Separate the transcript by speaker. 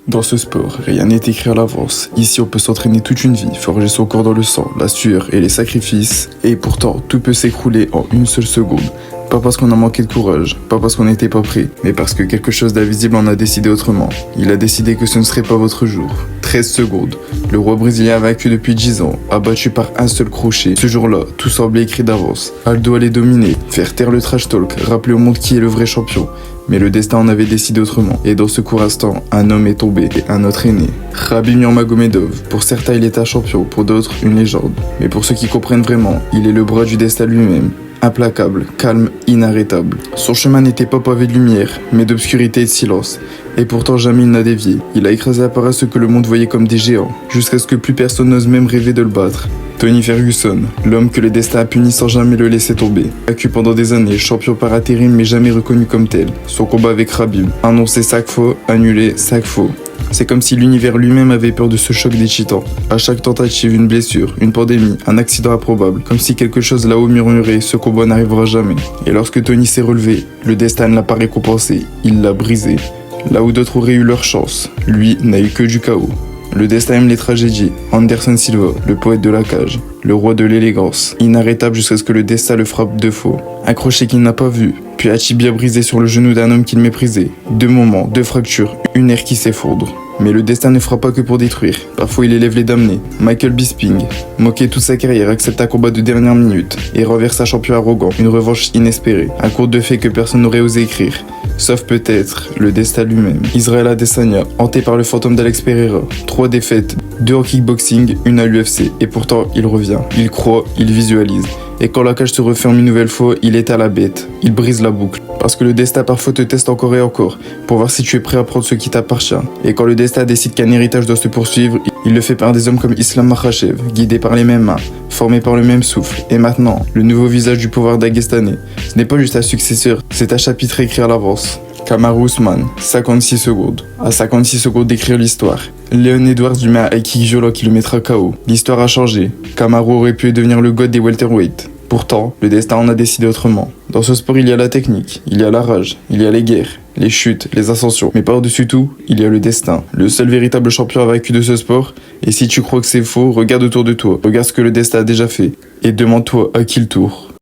Speaker 1: Dans ce sport, rien n'est écrit à l'avance. Ici, on peut s'entraîner toute une vie, forger son corps dans le sang, la sueur et les sacrifices. Et pourtant, tout peut s'écrouler en une seule seconde. Pas parce qu'on a manqué de courage, pas parce qu'on n'était pas prêt, mais parce que quelque chose d'invisible en a décidé autrement. Il a décidé que ce ne serait pas votre jour. 13 secondes. Le roi brésilien vaincu depuis 10 ans, abattu par un seul crochet. Ce jour-là, tout semblait écrit d'avance. Aldo allait dominer, faire taire le trash talk, rappeler au monde qui est le vrai champion. Mais le destin en avait décidé autrement. Et dans ce court instant, un homme est tombé et un autre est né. Khabib Nurmagomedov. Pour certains, il est un champion, pour d'autres, une légende. Mais pour ceux qui comprennent vraiment, il est le bras du destin lui-même. Implacable, calme, inarrêtable. Son chemin n'était pas pavé de lumière, mais d'obscurité et de silence. Et pourtant jamais il n'a dévié. Il a écrasé à part ceux que le monde voyait comme des géants, jusqu'à ce que plus personne n'ose même rêver de le battre. Tony Ferguson, l'homme que le destin a puni sans jamais le laisser tomber. Vaincu pendant des années, champion par intérim mais jamais reconnu comme tel. Son combat avec Khabib, annoncé 5 fois, annulé 5 fois. C'est comme si l'univers lui-même avait peur de ce choc des titans. À chaque tentative, une blessure, une pandémie, un accident improbable. Comme si quelque chose là-haut murmurait, ce combat n'arrivera jamais. Et lorsque Tony s'est relevé, le destin ne l'a pas récompensé, il l'a brisé. Là où d'autres auraient eu leur chance, lui n'a eu que du chaos. Le destin aime les tragédies. Anderson Silva, le poète de la cage, le roi de l'élégance, inarrêtable jusqu'à ce que le destin le frappe 2 fois. Un crochet qu'il n'a pas vu, puis un tibia brisé sur le genou d'un homme qu'il méprisait. 2 moments, 2 fractures, une ère qui s'effondre. Mais le destin ne frappe pas que pour détruire. Parfois il élève les damnés. Michael Bisping, moqué toute sa carrière, accepte un combat de dernière minute et renverse un champion arrogant, une revanche inespérée. Un conte de fées que personne n'aurait osé écrire. Sauf peut-être le destin lui-même. Israel Adesanya, hanté par le fantôme d'Alex Pereira. 3 défaites, 2 en kickboxing, 1 à l'UFC. Et pourtant il revient. Il croit, il visualise. Et quand la cage se referme une nouvelle fois, il est à la bête. Il brise la boucle. Parce que le destin parfois te teste encore et encore, pour voir si tu es prêt à prendre ce qui t'appartient. Et quand le destin décide qu'un héritage doit se poursuivre, il le fait par des hommes comme Islam Makhachev, guidés par les mêmes mains, formés par le même souffle. Et maintenant, le nouveau visage du pouvoir daguestanais. Ce n'est pas juste un successeur, c'est un chapitre écrit à l'avance. Kamaru Usman, 56 secondes. À 56 secondes d'écrire l'histoire. Leon Edwards lui met un high kick violent qui le mettra KO. L'histoire a changé. Kamaru aurait pu devenir le god des welterweight. Pourtant, le destin en a décidé autrement. Dans ce sport, il y a la technique, il y a la rage, il y a les guerres, les chutes, les ascensions. Mais par-dessus tout, il y a le destin. Le seul véritable champion vaincu de ce sport. Et si tu crois que c'est faux, regarde autour de toi. Regarde ce que le destin a déjà fait. Et demande-toi à qui le tour.